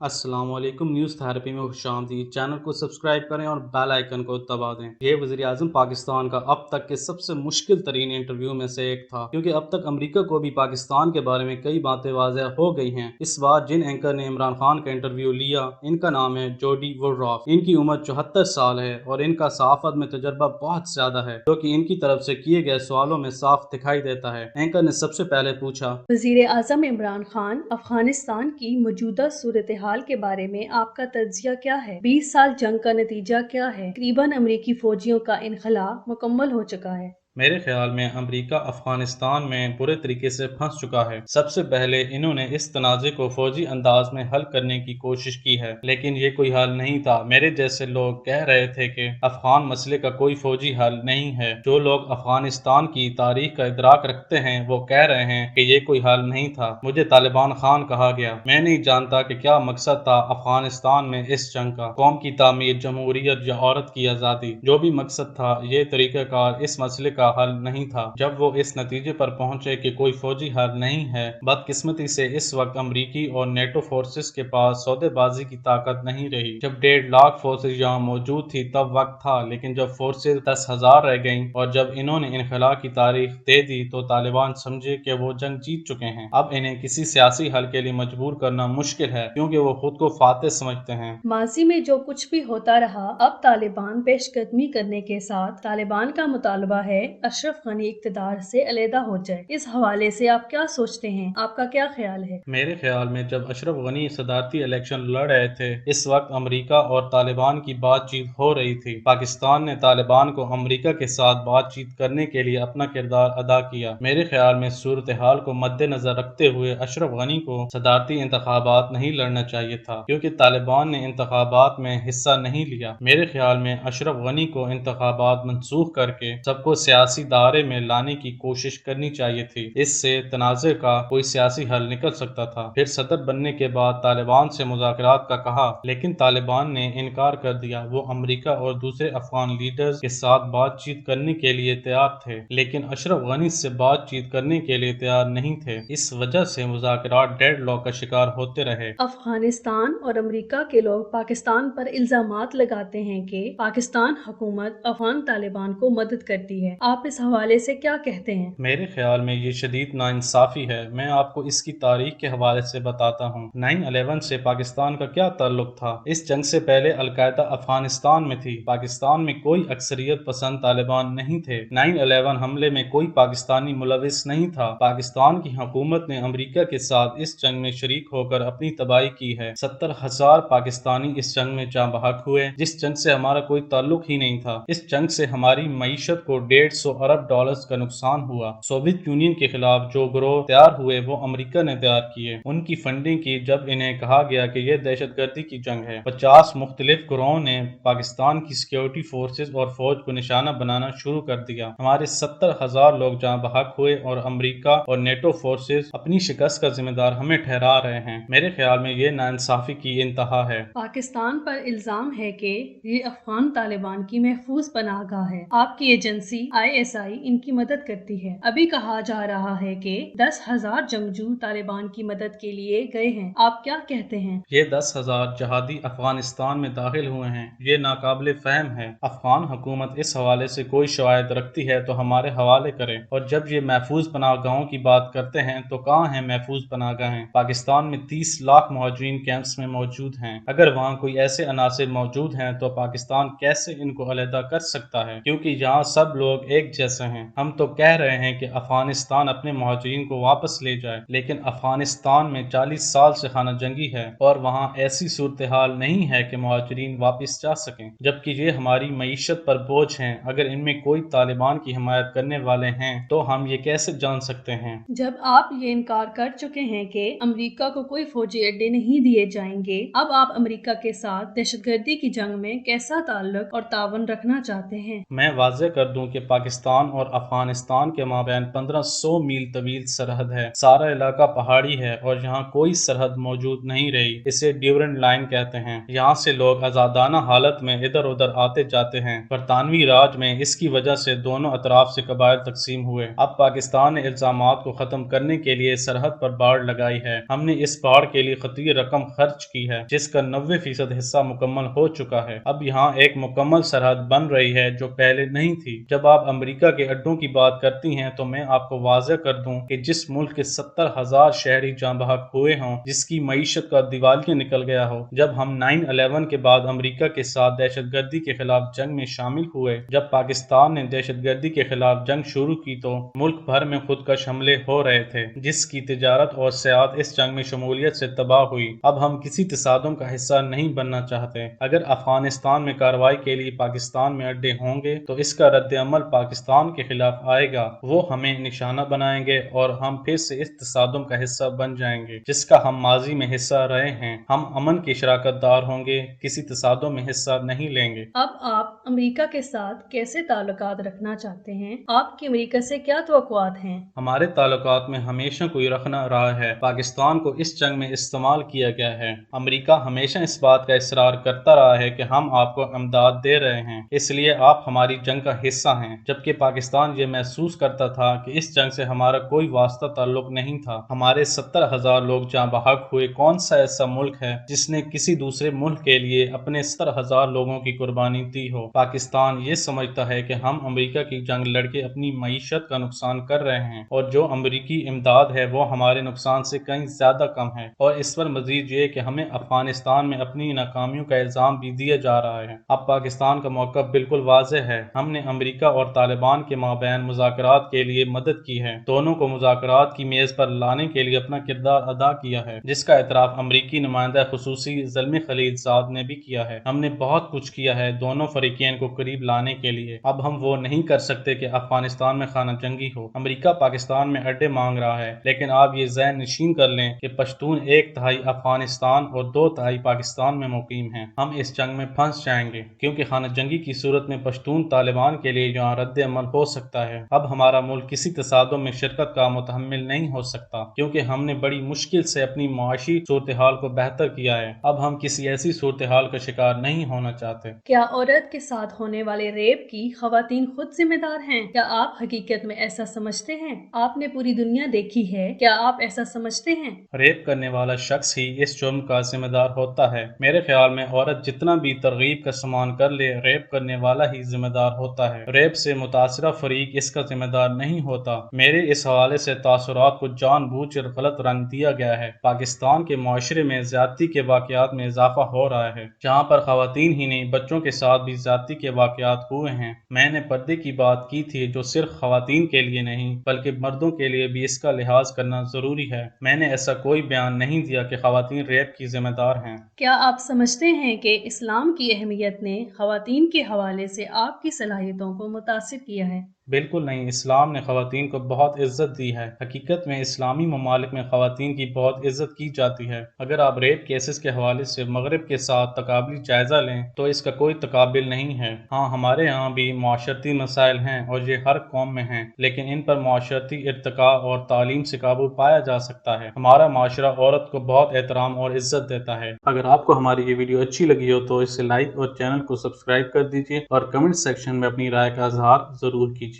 अस्सलाम वालेकुम। News therapy में खुशामदीद। चैनल को सब्सक्राइब करें और बेल आइकन को दबा दें। ये वज़ीर आज़म पाकिस्तान का अब तक के सबसे मुश्किल तरीन इंटरव्यू में से एक था, क्योंकि अब तक अमरीका को भी पाकिस्तान के बारे में कई बातें वाज़ेह हो गई हैं। इस बार जिन एंकर ने इमरान खान का इंटरव्यू लिया, इनका नाम है जोडी वुडरॉफ। इनकी उम्र 74 साल है और इनका सहाफ़त में तजर्बा बहुत ज़्यादा है, जो कि इनकी तरफ से किए गए सवालों में साफ दिखाई देता है। एंकर ने सबसे पहले पूछा, वज़ीर आज़म इमरान खान, अफगानिस्तान की मौजूदा सूरत हाल के बारे में आपका तज्ज़िया क्या है? 20 साल जंग का नतीजा क्या है? तकरीबन अमरीकी फौजियों का इनखला मुकम्मल हो चुका है। मेरे ख्याल में अमेरिका अफगानिस्तान में बुरे तरीके से फंस चुका है। सबसे पहले इन्होंने इस तनाज़े को फौजी अंदाज में हल करने की कोशिश की है, लेकिन ये कोई हल नहीं था। मेरे जैसे लोग कह रहे थे कि अफगान मसले का कोई फौजी हल नहीं है। जो लोग अफगानिस्तान की तारीख का इदराक रखते हैं वो कह रहे हैं कि ये कोई हल नहीं था। मुझे तालिबान खान कहा गया। मैं नहीं जानता कि क्या मकसद था अफगानिस्तान में इस जंग का। कौम की तामीर, जमहूरियत या औरत की आज़ादी, जो भी मकसद था, ये तरीक़ाकार इस मसले का हल नहीं था। जब वो इस नतीजे पर पहुंचे कि कोई फौजी हल नहीं है, बदकिस्मती से इस वक्त अमरीकी और नेटो फोर्सेस के पास सौदेबाजी की ताकत नहीं रही। जब 1.5 लाख फोर्सेस यहाँ मौजूद थी तब वक्त था, लेकिन जब फोर्सेस 10,000 रह गईं और जब इन्होंने इनखला की तारीख दे दी तो तालिबान समझे कि वो जंग जीत चुके हैं। अब इन्हें किसी सियासी हल के लिए मजबूर करना मुश्किल है, क्योंकि वो खुद को फातेह समझते हैं। माजी में जो कुछ भी होता रहा, अब तालिबान पेशकदमी करने के साथ तालिबान का मुतालबा है अशरफ गनी इक़्तिदार से अलहदा हो जाए। इस हवाले से आप क्या सोचते हैं? आपका क्या ख्याल है? मेरे ख्याल में जब अशरफ गनी सदारती इलेक्शन लड़ रहे थे, इस वक्त अमेरिका और तालिबान की बातचीत हो रही थी। पाकिस्तान ने तालिबान को अमेरिका के साथ बातचीत करने के लिए अपना किरदार अदा किया। मेरे ख्याल में सूरत हाल को मद्देनजर रखते हुए अशरफ गनी को सदारती इंतखाबात नहीं लड़ना चाहिए था, क्योंकि तालिबान ने इंतखाबात में हिस्सा नहीं लिया। मेरे ख्याल में अशरफ गनी को इंतखाबात मनसूख करके सबको सियासी दायरे में लाने की कोशिश करनी चाहिए थी। इससे तनाज़े का कोई सियासी हल निकल सकता था। फिर सदर बनने के बाद तालिबान से मुज़ाकरात का कहा, लेकिन तालिबान ने इनकार कर दिया। वो अमेरिका और दूसरे अफगान लीडर्स के साथ बातचीत करने के लिए तैयार थे, लेकिन अशरफ गनी से बातचीत करने के लिए तैयार नहीं थे। इस वजह से मुज़ाकरात डेडलॉक का शिकार होते रहे। अफगानिस्तान और अमेरिका के लोग पाकिस्तान पर इल्जामात लगाते हैं कि पाकिस्तान हुकूमत अफगान तालिबान को मदद करती है। आप इस हवाले से क्या कहते हैं? मेरे ख्याल में ये शदीद नाइंसाफ़ी है। मैं आपको इसकी तारीख के हवाले से बताता हूँ। 9/11 से पाकिस्तान का क्या ताल्लुक था? इस जंग से पहले अलकायदा अफगानिस्तान में थी। पाकिस्तान में कोई अक्सरियत पसंद तालिबान नहीं थे। 9/11 हमले में कोई पाकिस्तानी मुलविस नहीं था। पाकिस्तान की हुकूमत ने अमेरिका के साथ इस जंग में शरीक होकर अपनी तबाही की है। 70,000 पाकिस्तानी इस जंग में जाँ बहक हुए, जिस जंग से हमारा कोई ताल्लुक ही नहीं था। इस जंग से हमारी मईशत को $150 अरब का नुकसान हुआ। सोवियत यूनियन के खिलाफ जो गिरोह तैयार हुए वो अमेरिका ने तैयार किए। उनकी फंडिंग की। जब इन्हें कहा गया कि यह दहशतगर्दी की जंग है, 50 मुख्तलिफ गिरोहों ने पाकिस्तान की सिक्योरिटी फोर्सेस और फौज को निशाना बनाना शुरू कर दिया। हमारे 70,000 लोग जहाँ बहक हुए और अमेरिका और नेटो फोर्सेस अपनी शिकस्त का जिम्मेदार हमें ठहरा रहे हैं। मेरे ख्याल में ये नाइंसाफी की इंतहा है। पाकिस्तान पर इल्जाम है कि ये अफगान तालिबान की महफूज पनाहगाह है। आपकी एजेंसी ISI इनकी मदद करती है। अभी कहा जा रहा है कि 10,000 जंगजू तालिबान की मदद के लिए गए हैं। आप क्या कहते हैं? ये 10,000 जहादी अफगानिस्तान में दाखिल हुए हैं। ये नाकाबिले फहम है। अफगान हुकूमत इस हवाले से कोई शवायद रखती है तो हमारे हवाले करे। और जब ये महफूज पनाहगाहों की बात करते हैं तो कहाँ हैं महफूज पनाहगाहें? पाकिस्तान में 30 लाख मुहाजिरीन कैंप्स में मौजूद हैं। अगर वहाँ कोई ऐसे अनासिर मौजूद हैं तो पाकिस्तान कैसे इनको अलहदा कर सकता है? क्योंकि यहाँ सब लोग एक जैसे हैं। हम तो कह रहे हैं कि अफगानिस्तान अपने मुहाजिरीन को वापस ले जाए, लेकिन अफगानिस्तान में 40 साल से खाना जंगी है और वहाँ ऐसी सूरत हाल नहीं है कि मुहाजिरीन वापस जा सकें, जबकि ये हमारी मईशत पर बोझ हैं। अगर इनमें कोई तालिबान की हिमायत करने वाले हैं तो हम ये कैसे जान सकते हैं? जब आप ये इनकार कर चुके हैं कि अमेरिका को कोई फौजी अड्डे नहीं दिए जाएंगे, अब आप अमेरिका के साथ दहशतगर्दी की जंग में कैसा ताल्लुक और तावन रखना चाहते हैं? मैं वाज़ेह कर दूं कि پاکستان اور افغانستان کے مابین 1500 میل طویل سرحد ہے۔ سارا علاقہ پہاڑی ہے اور یہاں کوئی سرحد موجود نہیں رہی، اسے ڈیورنڈ لائن کہتے ہیں۔ یہاں سے لوگ آزادانہ حالت میں ادھر ادھر آتے جاتے ہیں۔ برطانوی راج میں اس کی وجہ سے دونوں اطراف سے قبائل تقسیم ہوئے۔ اب پاکستان نے الزامات کو ختم کرنے کے لیے سرحد پر باڑ لگائی ہے۔ ہم نے اس باڑ کے لیے خطیر رقم خرچ کی ہے، جس کا 90% حصہ مکمل ہو چکا ہے۔ اب یہاں ایک مکمل سرحد بن رہی ہے جو پہلے نہیں تھی۔ جب آپ امریکہ کے اڈوں کی بات کرتی ہیں تو میں آپ کو واضح کر دوں کہ جس ملک کے 70,000 شہری جاں بحق ہوئے ہوں، جس کی معیشت کا دیوالیہ نکل گیا ہو، جب ہم 9/11 کے بعد امریکہ کے ساتھ دہشت گردی کے خلاف جنگ میں شامل ہوئے، جب پاکستان نے دہشت گردی کے خلاف جنگ شروع کی تو ملک بھر میں خودکش حملے ہو رہے تھے، جس کی تجارت اور سیاحت اس جنگ میں شمولیت سے تباہ ہوئی۔ اب ہم کسی تصادم کا حصہ نہیں بننا چاہتے۔ اگر افغانستان میں کارروائی کے لیے پاکستان میں اڈے ہوں گے تو اس کا رد عمل پاکستان کے خلاف آئے گا، وہ ہمیں نشانہ بنائیں گے اور ہم پھر سے اس تصادم کا حصہ بن جائیں گے جس کا ہم ماضی میں حصہ رہے ہیں۔ ہم امن کے شراکت دار ہوں گے، کسی تصادم میں حصہ نہیں لیں گے۔ اب آپ امریکہ کے ساتھ کیسے تعلقات رکھنا چاہتے ہیں؟ آپ کی امریکہ سے کیا توقعات ہیں؟ ہمارے تعلقات میں ہمیشہ کوئی رکھنا رہا ہے۔ پاکستان کو اس جنگ میں استعمال کیا گیا ہے۔ امریکہ ہمیشہ اس بات کا اصرار کرتا رہا ہے کہ ہم آپ کو امداد دے رہے ہیں، اس لیے آپ ہماری جنگ کا حصہ ہیں، جبکہ پاکستان یہ محسوس کرتا تھا کہ اس جنگ سے ہمارا کوئی واسطہ تعلق نہیں تھا۔ ہمارے 70,000 لوگ جاں بحق ہوئے۔ کون سا ایسا ملک ہے جس نے کسی دوسرے ملک کے لیے اپنے 70,000 لوگوں کی قربانی دی ہو؟ پاکستان یہ سمجھتا ہے کہ ہم امریکہ کی جنگ لڑ کے اپنی معیشت کا نقصان کر رہے ہیں اور جو امریکی امداد ہے وہ ہمارے نقصان سے کہیں زیادہ کم ہے، اور اس پر مزید یہ کہ ہمیں افغانستان میں اپنی ناکامیوں کا الزام بھی دیا جا رہا ہے۔ اب پاکستان کا موقف بالکل واضح ہے۔ ہم نے امریکہ اور طالبان کے مابین مذاکرات کے لیے مدد کی ہے، دونوں کو مذاکرات کی میز پر لانے کے لیے اپنا کردار ادا کیا ہے، جس کا اعتراف امریکی نمائندہ خصوصی زلمے خلیل زاد نے بھی کیا ہے۔ ہم نے بہت کچھ کیا ہے دونوں فریقین کو قریب لانے کے لیے۔ اب ہم وہ نہیں کر سکتے کہ افغانستان میں خانہ جنگی ہو۔ امریکہ پاکستان میں اڈے مانگ رہا ہے، لیکن آپ یہ ذہن نشین کر لیں کہ پشتون 1/3 افغانستان اور 2/3 پاکستان میں مقیم ہیں۔ ہم اس جنگ میں پھنس جائیں گے، کیونکہ خانہ جنگی کی صورت میں پشتون طالبان کے لیے یہاں رد عمل ہو سکتا ہے۔ اب ہمارا ملک کسی تصادم میں شرکت کا متحمل نہیں ہو سکتا، کیونکہ ہم نے بڑی مشکل سے اپنی معاشی صورتحال کو بہتر کیا ہے۔ اب ہم کسی ایسی صورتحال کا شکار نہیں ہونا چاہتے۔ کیا عورت کے ساتھ ہونے والے ریپ کی خواتین خود ذمہ دار ہیں؟ کیا آپ حقیقت میں ایسا سمجھتے ہیں؟ آپ نے پوری دنیا دیکھی ہے، کیا آپ ایسا سمجھتے ہیں؟ ریپ کرنے والا شخص ہی اس جرم کا ذمہ دار ہوتا ہے۔ میرے خیال میں عورت جتنا بھی ترغیب کا سامان کر لے، ریپ کرنے والا ہی ذمہ دار ہوتا ہے۔ ریپ سے متاثرہ فریق اس کا ذمہ دار نہیں ہوتا۔ میرے اس حوالے سے تاثرات کو جان بوجھ کر غلط رنگ دیا گیا ہے۔ پاکستان کے معاشرے میں زیادتی کے واقعات میں اضافہ ہو رہا ہے، جہاں پر خواتین ہی نہیں بچوں کے ساتھ بھی زیادتی کے واقعات ہوئے ہیں۔ میں نے پردے کی بات کی تھی، جو صرف خواتین کے لیے نہیں بلکہ مردوں کے لیے بھی اس کا لحاظ کرنا ضروری ہے۔ میں نے ایسا کوئی بیان نہیں دیا کہ خواتین ریپ کی ذمہ دار ہیں۔ کیا آپ سمجھتے ہیں کہ اسلام کی اہمیت نے خواتین کے حوالے سے آپ کی صلاحیتوں کو متاثر کیا ہے؟ بالکل نہیں، اسلام نے خواتین کو بہت عزت دی ہے۔ حقیقت میں اسلامی ممالک میں خواتین کی بہت عزت کی جاتی ہے۔ اگر آپ ریپ کیسز کے حوالے سے مغرب کے ساتھ تقابلی جائزہ لیں تو اس کا کوئی تقابل نہیں ہے۔ ہاں، ہمارے ہاں بھی معاشرتی مسائل ہیں اور یہ ہر قوم میں ہیں، لیکن ان پر معاشرتی ارتقاء اور تعلیم سے قابو پایا جا سکتا ہے۔ ہمارا معاشرہ عورت کو بہت احترام اور عزت دیتا ہے۔ اگر آپ کو ہماری یہ ویڈیو اچھی لگی ہو تو اسے لائک اور چینل کو سبسکرائب کر دیجیے اور کمنٹ سیکشن میں اپنی رائے کا اظہار ضرور کیجیے۔